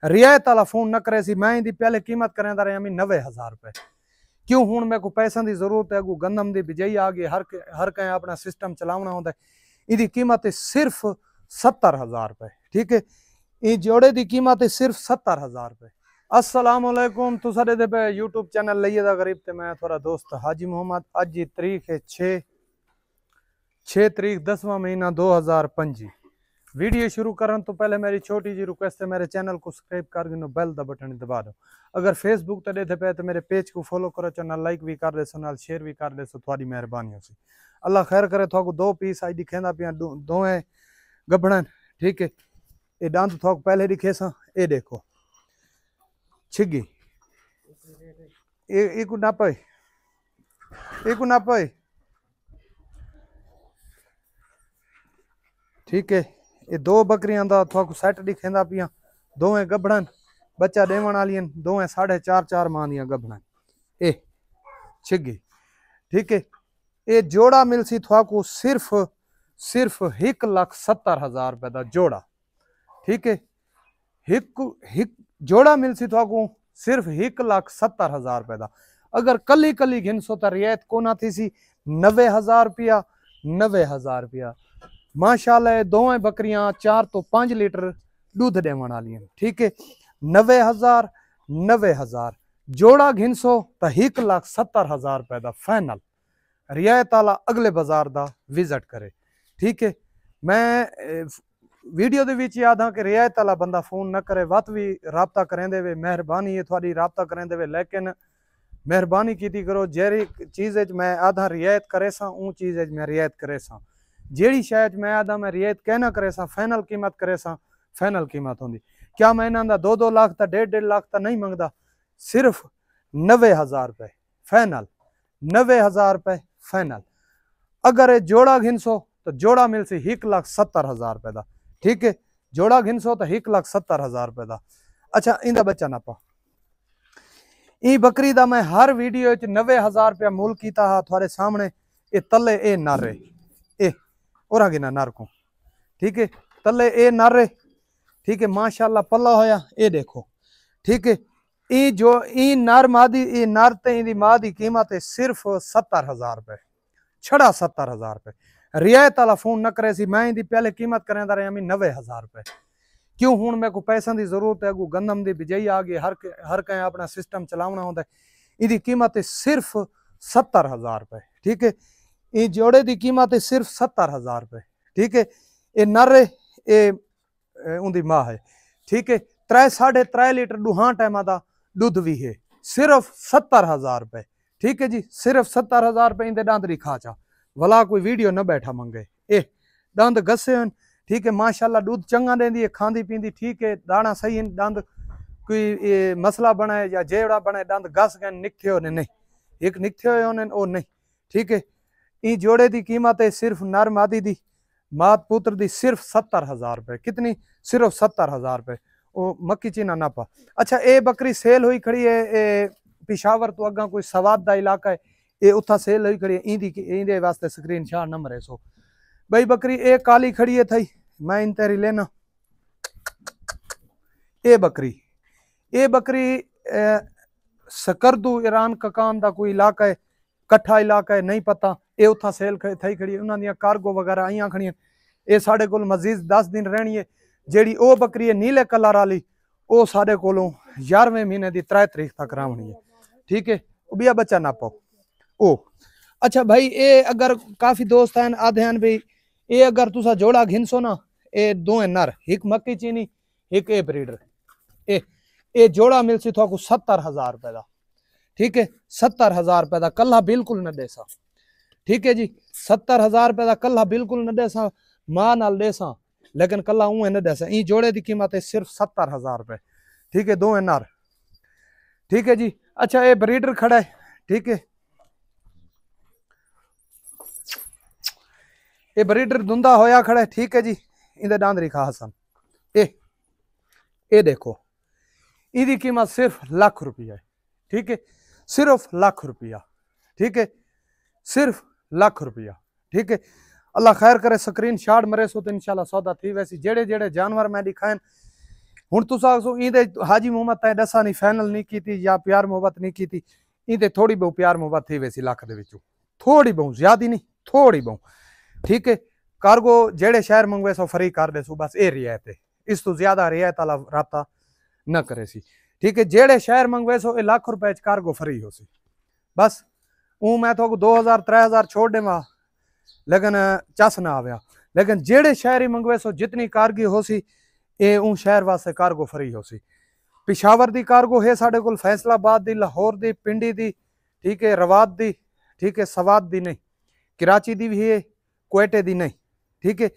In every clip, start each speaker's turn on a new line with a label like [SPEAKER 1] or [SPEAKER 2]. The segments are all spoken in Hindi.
[SPEAKER 1] रियायत वाला फोन न करे सी। मैं इहदी पहले कीमत करेंदा रहा 90,000 रुपए। क्यों हुण मेरे को पैसों की जरूरत है, अगू गंदम की बिजाई आ गई, हर कहीं अपना सिस्टम चलावना होता है। इहदी कीमत है सिर्फ 70,000 रुपए। ठीक है, इस जोड़े की कीमत है सिर्फ 70,000 रुपए। अस्सलाम वालेकुम, तुसा दे पे यूट्यूब चैनल लइए दा गरीब ते मैं थोड़ा दोस्त हाजी मोहम्मद। अज की तारीख है 6 तारीख 10वां महीना 2025। वीडियो शुरू करने तो पहले मेरी छोटी जी रिक्वेस्ट है, मेरे चैनल को सब्सक्राइब कर दो, बेल दा बटन दबा दो। अगर फेसबुक ते देते पे तो मेरे पेज को फॉलो करो, चैनल लाइक भी कर दे, नाल शेयर भी कर दे, थोड़ी मेहरबानी होसी। अल्लाह खैर करे। थोड़ा 2 पीस आई दिखेंदा पिया, दोवें गबड़न। ठीक है, ये दंद थोक पहले दिखे सा, ये देखो छिगी एक ना पाए। ठीक है, ये 2 बकरियां दा थोक सेट दिखेंदा पिया, दोवें गबड़न, बच्चा देवन वाली, दोवें 4.5 माह दियां गबड़न, ए छिगी। ठीक है, ये जोड़ा मिल सी थोको सिर्फ 1,70,000 रुपए का जोड़ा। ठीक है, हिक जोड़ा मिल सी थोको सिर्फ 1,70,000 रुपए का। अगर कली कली घिनसो तो रियायत कोना थी सी 90,000 रुपया। 90,000 रुपया माशाल्लाह। दोवें बकरियां 4 तो 5 लीटर दूध देवन वाली। ठीक है, 90,000 जोड़ा घिनसो तो 1,70,000 रुपए का फाइनल। रियायत वाला अगले बाजार का विजिट करे। ठीक है, मैं वीडियो दे विच याद हाँ कि रियायत वाला बंदा फोन न करे, वत भी राबता करें दे, मेहरबानी है थोड़ी राबता करें दे, लेकिन मेहरबानी की करो। जेरी चीज़ मैं आधा रियायत करे सा, ऊ चीज़ मैं रियायत करे सा। जेड़ी शायद मैं आधा मैं रियायत कहना करे सा, फाइनल कीमत करे सा, फाइनल कीमत होंगी। क्या मैं इन्हों 2-2 लाख तक 1.5 लाख तक नहीं मंगता, सिर्फ 90,000 रुपए फाइनल। 90,000 रुपए फाइनल। अगर ये जोड़ा घिनसो तो जोड़ा मिल सी 1,70,000 रुपए का। ठीक है, जोड़ा घिनसो तो 1,70,000 रुपए का। अच्छा, इंदा बच्चा नापा ई बकरी दा मैं हर वीडियो 90,000 रुपया मूल किया हा थोड़े सामने। ये तले ए नर है, ए और गिना नर को। ठीक है, तले ए नर है। ठीक है, माशाल्लाह पल्ला होया ये देखो। ठीक है, ई जो ई नर मादी, ई नर ते इंदी मां दी कीमत है सिर्फ 70,000 रुपए, छड़ा 70,000 रुपए। रियायत वाला फोन न करे सी। मैं इंदी पहले कीमत करें रहा 90,000 रुपए। क्यों हुण मेरे को पैसों की जरूरत है, अगू गंदम की बिजाई आ गई, हर कहीं अपना सिस्टम चलावना होता है। इसकी कीमत है सिर्फ 70,000 रुपए। ठीक है, इस जोड़े की कीमत है सिर्फ 70,000 रुपए। ठीक है, ये नर है, ये उनकी मां है। ठीक है, 3-3.5 लीटर दुहा टाइम का दुध भी है, सिर्फ 70,000 रुपए। ठीक है जी, सिर्फ 70,000 रुपए। इनके दंद नहीं खाचा, भला कोई वीडियो न बैठा मंगे। ए दंद गसे। ठीक है, माशाल्लाह दूध चंगा देंदी है, खांदी पींदी। ठीक है, दाना सही है, दंद कोई मसला बनाए या जेवड़ा बनाए, दंद गस गए निकथे होने नहीं, एक निकथे होने और नहीं। ठीक है, ई जोड़े की कीमत है सिर्फ नर मादी दी, मात पुत्र दी सिर्फ 70,000 रुपए। कितनी? सिर्फ 70,000 रुपए। वो मक्की चीना नापा। अच्छा, ये बकरी सेल हुई खड़ी है पिशावर तो अगा कोई सवाद का इलाका है, ये उथा सेल हुई खड़ी है। इंदे वास्ते स्क्रीन शॉट नंबर है सो भाई। बकरी एक काली खड़ी है थई, मैं इन तेरी लेना। ये बकरी सकरदू ईरान ककान का कोई इलाका है, कट्ठा इलाका है, नहीं पता। ये उथा सेल थई खड़ी है, उन्होंने कार्गो वगैरह आईया खड़ियां। ये साढ़े को मजीद 10 दिन रहनी है। जेड़ी ओ बकरी है नीले कलर वाली, वो साढ़े को 11वें महीने की 3 तारीख तक रावनी है। ठीक है, बिया बच्चा नापो ओ। अच्छा भाई, ये अगर काफी दोस्त हैं आधे हैं भाई, ये अगर तुसा जोड़ा घिनसो ना, ये दोवें नर, एक मक्की चीनी एक ए ब्रीडर, ए जोड़ा मिल सी थोको 70,000 रुपए का। ठीक है, 70,000 रुपए का कल्ला बिल्कुल न देसा। ठीक है जी, 70,000 रुपए का कल्ला बिल्कुल न देसा, मां नाल देसा, लेकिन कल्ला ऊ न देसा। ई जोड़े की कीमत है सिर्फ 70,000 रुपए। ठीक है, दोवें नर। ठीक है जी। अच्छा, ये ब्रीडर खड़ा है। ठीक है, ये ब्रीडर धुंधा होया खड़ा है। ठीक है जी, इंदे दांद रिखा हसन। ए देखो, इसकी कीमत सिर्फ लाख रुपया है। ठीक है, सिर्फ लाख रुपया। ठीक है, सिर्फ लाख रुपया। ठीक है, अल्लाह खैर करे। स्क्रीन शॉट मरे सो तो इंशाल्लाह सौदा थी। वैसे जेड़े जेड़े जानवर मैं दिखाए हुण तुस आखो इंदे हाजी मोहम्मद तैं दसा नहीं फाइनल नहीं की या प्यार मोहब्बत नहीं की, इंदे थोड़ी बहुत प्यार मोहब्बत थी वैसी लाख दे विचों, थोड़ी बहुत, ज्यादा नहीं, थोड़ी बहुत। ठीक है, कार्गो जेड़े शहर मंगवे सो फ्री कर दे सो, बस ये रियायत है, इस तो ज्यादा रियायत वाला राब्ता न करे सी। ठीक है, जेड़े शहर मंगवे सो लाख रुपए कार्गो फ्री हो सी, बस। मैं तो 2000 3000 छोड़ देवा, लेकिन चस ना आव्या। लेकिन जेड़े शहर ही मंगवे सो जितनी कारगी हो सी ये शहर वास्ते कार्गो फ्री हो सी। पिशावर दी कार्गो है साढ़े कोल, फैसलाबाद दी, लाहौर दी, पिंडी दी, ठीक है, रवात दी, ठीक है, सवात दी नहीं, कराची दी भी है, क्वेटे दी नहीं, ठीक है,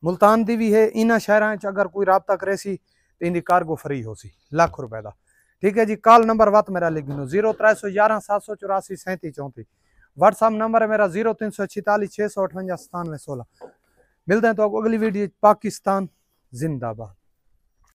[SPEAKER 1] मुल्तान दी भी है। इन्होंने शहर अगर कोई रबता करे सी तो इनकी कार्गो फ्री हो सी लाख रुपए का। ठीक है जी, कॉल नंबर वत मेरा लिख गिनो 0311 784 37 34। व्हाट्सअप नंबर है मेरा 0346 658 97 16। मिलते हैं तो अगली वीडियो। पाकिस्तान जिंदाबाद।